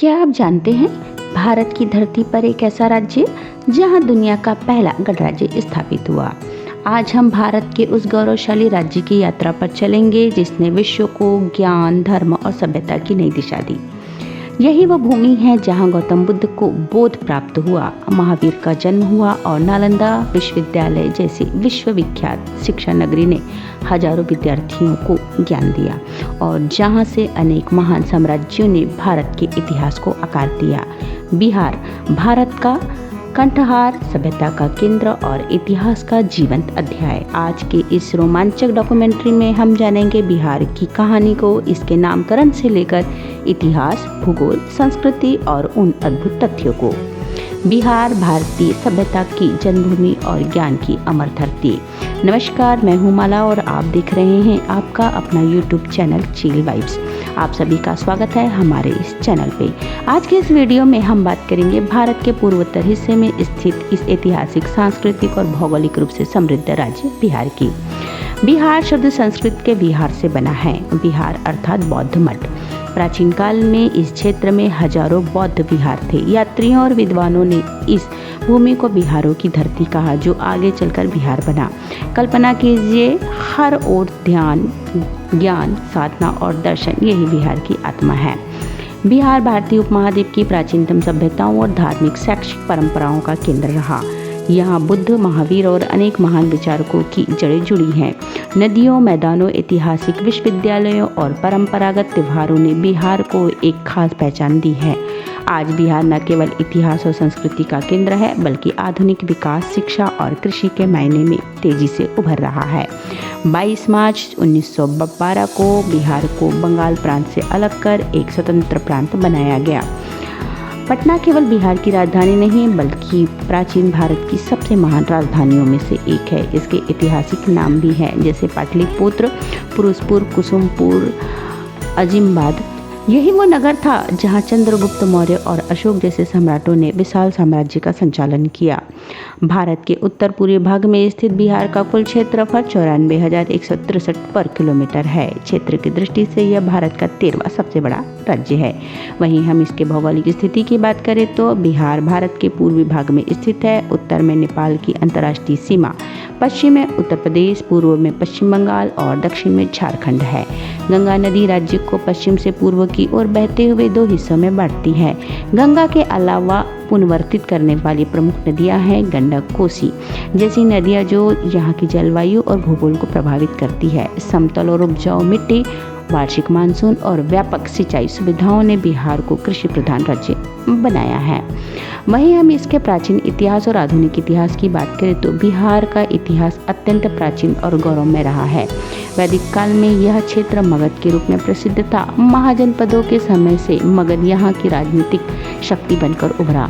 क्या आप जानते हैं भारत की धरती पर एक ऐसा राज्य जहां दुनिया का पहला गणराज्य स्थापित हुआ। आज हम भारत के उस गौरवशाली राज्य की यात्रा पर चलेंगे जिसने विश्व को ज्ञान, धर्म और सभ्यता की नई दिशा दी। यही वो भूमि है जहां गौतम बुद्ध को बोध प्राप्त हुआ, महावीर का जन्म हुआ और नालंदा विश्वविद्यालय जैसी विश्वविख्यात शिक्षा नगरी ने हजारों विद्यार्थियों को ज्ञान दिया और जहां से अनेक महान साम्राज्यों ने भारत के इतिहास को आकार दिया। बिहार भारत का कंठहार, सभ्यता का केंद्र और इतिहास का जीवंत अध्याय। आज के इस रोमांचक डॉक्यूमेंट्री में हम जानेंगे बिहार की कहानी को, इसके नामकरण से लेकर इतिहास, भूगोल, संस्कृति और उन अद्भुत तथ्यों को। बिहार भारतीय सभ्यता की जन्मभूमि और ज्ञान की अमर धरती। नमस्कार, मैं हूं माला और आप देख रहे हैं आपका अपना यूट्यूब चैनल चिल वाइब्स। आप सभी का स्वागत है हमारे इस चैनल पे। आज के इस वीडियो में हम बात करेंगे भारत के पूर्वोत्तर हिस्से में स्थित इस ऐतिहासिक, सांस्कृतिक और भौगोलिक रूप से समृद्ध राज्य बिहार की। बिहार शब्द संस्कृत के बिहार से बना है। बिहार अर्थात बौद्ध मठ। प्राचीन काल में इस क्षेत्र में हजारों बौद्ध विहार थे। यात्रियों और विद्वानों ने इस भूमि को बिहारों की धरती कहा, जो आगे चलकर बिहार बना। कल्पना कीजिए, हर ओर ध्यान, ज्ञान, साधना और दर्शन, यही बिहार की आत्मा है। बिहार भारतीय उपमहाद्वीप की प्राचीनतम सभ्यताओं और धार्मिक शैक्षिक परंपराओं का केंद्र रहा। यहाँ बुद्ध, महावीर और अनेक महान विचारकों की जड़ें जुड़ी हैं। नदियों, मैदानों, ऐतिहासिक विश्वविद्यालयों और परंपरागत त्योहारों ने बिहार को एक खास पहचान दी है। आज बिहार न केवल इतिहास और संस्कृति का केंद्र है, बल्कि आधुनिक विकास, शिक्षा और कृषि के मायने में तेजी से उभर रहा है। 22 मार्च 1912 को बिहार को बंगाल प्रांत से अलग कर एक स्वतंत्र प्रांत बनाया गया। पटना केवल बिहार की राजधानी नहीं, बल्कि प्राचीन भारत की सबसे महान राजधानियों में से एक है। इसके ऐतिहासिक नाम भी हैं, जैसे पाटलिपुत्र, फिरोजपुर, कुसुमपुर, अजीमबाद। यही वो नगर था जहां चंद्रगुप्त मौर्य और अशोक जैसे सम्राटों ने विशाल साम्राज्य का संचालन किया। भारत के उत्तर पूर्वी भाग में स्थित बिहार का कुल क्षेत्रफल 94,163 वर्ग किलोमीटर है। क्षेत्र की दृष्टि से यह भारत का 13वां सबसे बड़ा राज्य है। वहीं हम इसके भौगोलिक स्थिति की बात करें तो बिहार भारत के पूर्वी भाग में स्थित है। उत्तर में नेपाल की अंतर्राष्ट्रीय सीमा, पश्चिम में उत्तर प्रदेश, पूर्व में पश्चिम बंगाल और दक्षिण में झारखंड है। गंगा नदी राज्य को पश्चिम से पूर्व की ओर बहते हुए दो हिस्सों में बांटती है। गंगा के अलावा पुनर्वर्तित करने वाली प्रमुख नदियां हैं गंडक, कोसी जैसी नदियां, जो यहाँ की जलवायु और भूगोल को प्रभावित करती है। समतल और उपजाऊ मिट्टी, वार्षिक मानसून और व्यापक सिंचाई सुविधाओं ने बिहार को कृषि प्रधान राज्य बनाया है। वहीं हम इसके प्राचीन इतिहास और आधुनिक इतिहास की बात करें तो बिहार का इतिहास अत्यंत प्राचीन और गौरवमय रहा है। वैदिक काल में यह क्षेत्र मगध के रूप में प्रसिद्ध था। महाजनपदों के समय से मगध यहाँ की राजनीतिक शक्ति बनकर उभरा।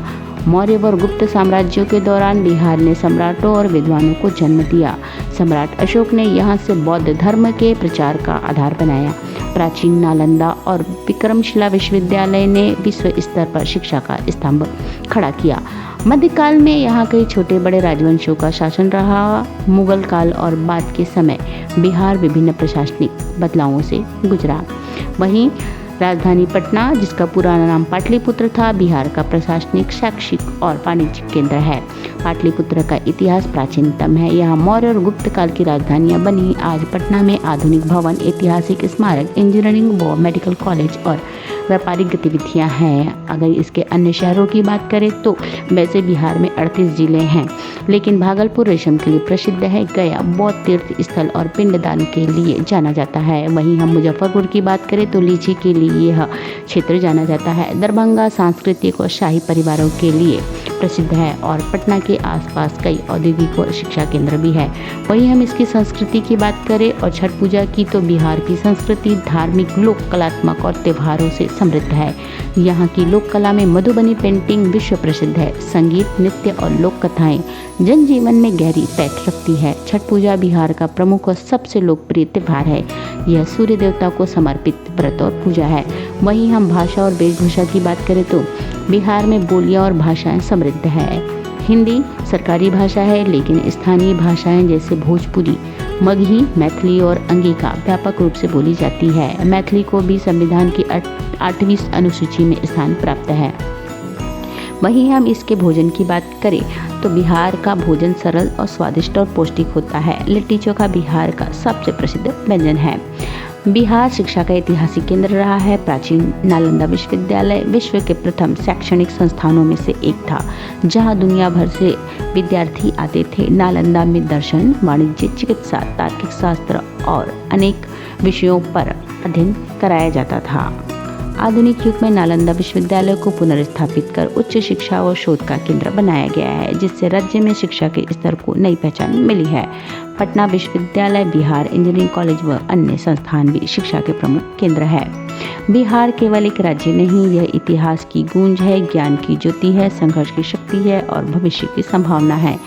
मौर्य और गुप्त साम्राज्यों के दौरान बिहार ने सम्राटों और विद्वानों को जन्म दिया। सम्राट अशोक ने यहाँ से बौद्ध धर्म के प्रचार का आधार बनाया। प्राचीन नालंदा और विक्रमशिला विश्वविद्यालय ने विश्व स्तर पर शिक्षा का स्तंभ खड़ा किया। मध्यकाल में यहाँ कई छोटे बड़े राजवंशों का शासन रहा। मुगल काल और बाद के समय बिहार विभिन्न प्रशासनिक बदलावों से गुजरा। वहीं राजधानी पटना, जिसका पुराना नाम पाटलिपुत्र था, बिहार का प्रशासनिक, शैक्षिक और वाणिज्यिक केंद्र है। पाटलिपुत्र का इतिहास प्राचीनतम है। यहाँ मौर्य और गुप्त काल की राजधानियां बनी। आज पटना में आधुनिक भवन, ऐतिहासिक स्मारक, इंजीनियरिंग व मेडिकल कॉलेज और व्यापारिक गतिविधियां हैं। अगर इसके अन्य शहरों की बात करें तो वैसे बिहार में 38 जिले हैं, लेकिन भागलपुर रेशम के लिए प्रसिद्ध है। गया बौद्ध तीर्थ स्थल और पिंडदान के लिए जाना जाता है। वहीं हम मुजफ्फरपुर की बात करें तो लीची के लिए यह क्षेत्र जाना जाता है। दरभंगा सांस्कृतिक और शाही परिवारों के लिए प्रसिद्ध है और पटना के आसपास कई औद्योगिक और शिक्षा केंद्र भी है। वहीं हम इसकी संस्कृति की बात करें और छठ पूजा की तो बिहार की संस्कृति धार्मिक, लोक कलात्मक और त्योहारों से समृद्ध है। यहाँ की लोक कला में मधुबनी पेंटिंग विश्व प्रसिद्ध है। संगीत, नृत्य और लोक कथाएं जनजीवन में गहरी पैठ रखती है। छठ पूजा बिहार का प्रमुख और सबसे लोकप्रिय त्योहार है। यह सूर्य देवता को समर्पित व्रत और पूजा है। वहीं हम भाषा और वेशभूषा की बात करें तो बिहार में बोलियां और भाषाएं समृद्ध है। हिंदी सरकारी भाषा है, लेकिन स्थानीय भाषाएं जैसे भोजपुरी, मगही, मैथिली और अंगिका व्यापक रूप से बोली जाती है। मैथिली को भी संविधान की 8वीं अनुसूची में स्थान प्राप्त है। वहीं हम इसके भोजन की बात करें तो बिहार का भोजन सरल और स्वादिष्ट और पौष्टिक होता है। लिट्टी चोखा बिहार का सबसे प्रसिद्ध व्यंजन है। बिहार शिक्षा का ऐतिहासिक केंद्र रहा है। प्राचीन नालंदा विश्वविद्यालय विश्व के प्रथम शैक्षणिक संस्थानों में से एक था, जहां दुनिया भर से विद्यार्थी आते थे। नालंदा में दर्शन, वाणिज्य, चिकित्सा, तार्किक शास्त्र और अनेक विषयों पर अध्ययन कराया जाता था। आधुनिक युग में नालंदा विश्वविद्यालय को पुनर्स्थापित कर उच्च शिक्षा और शोध का केंद्र बनाया गया है, जिससे राज्य में शिक्षा के स्तर को नई पहचान मिली है। पटना विश्वविद्यालय, बिहार इंजीनियरिंग कॉलेज व अन्य संस्थान भी शिक्षा के प्रमुख केंद्र है। बिहार केवल एक राज्य नहीं, यह इतिहास की गूंज है, ज्ञान की ज्योति है, संघर्ष की शक्ति है और भविष्य की संभावना है।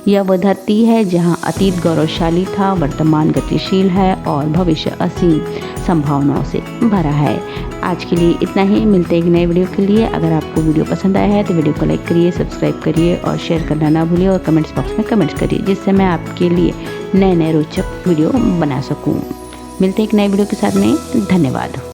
यह वह धरती है जहां अतीत गौरवशाली था, वर्तमान गतिशील है और भविष्य असीम संभावनाओं से भरा है। आज के लिए इतना ही। मिलते हैं एक नए वीडियो के लिए। अगर आपको वीडियो पसंद आया है तो वीडियो को लाइक करिए, सब्सक्राइब करिए और शेयर करना ना भूलिए और कमेंट्स बॉक्स में कमेंट्स करिए, जिससे मैं आपके लिए नए रोचक वीडियो बना सकूं। मिलते हैं एक नए वीडियो के साथ में। धन्यवाद।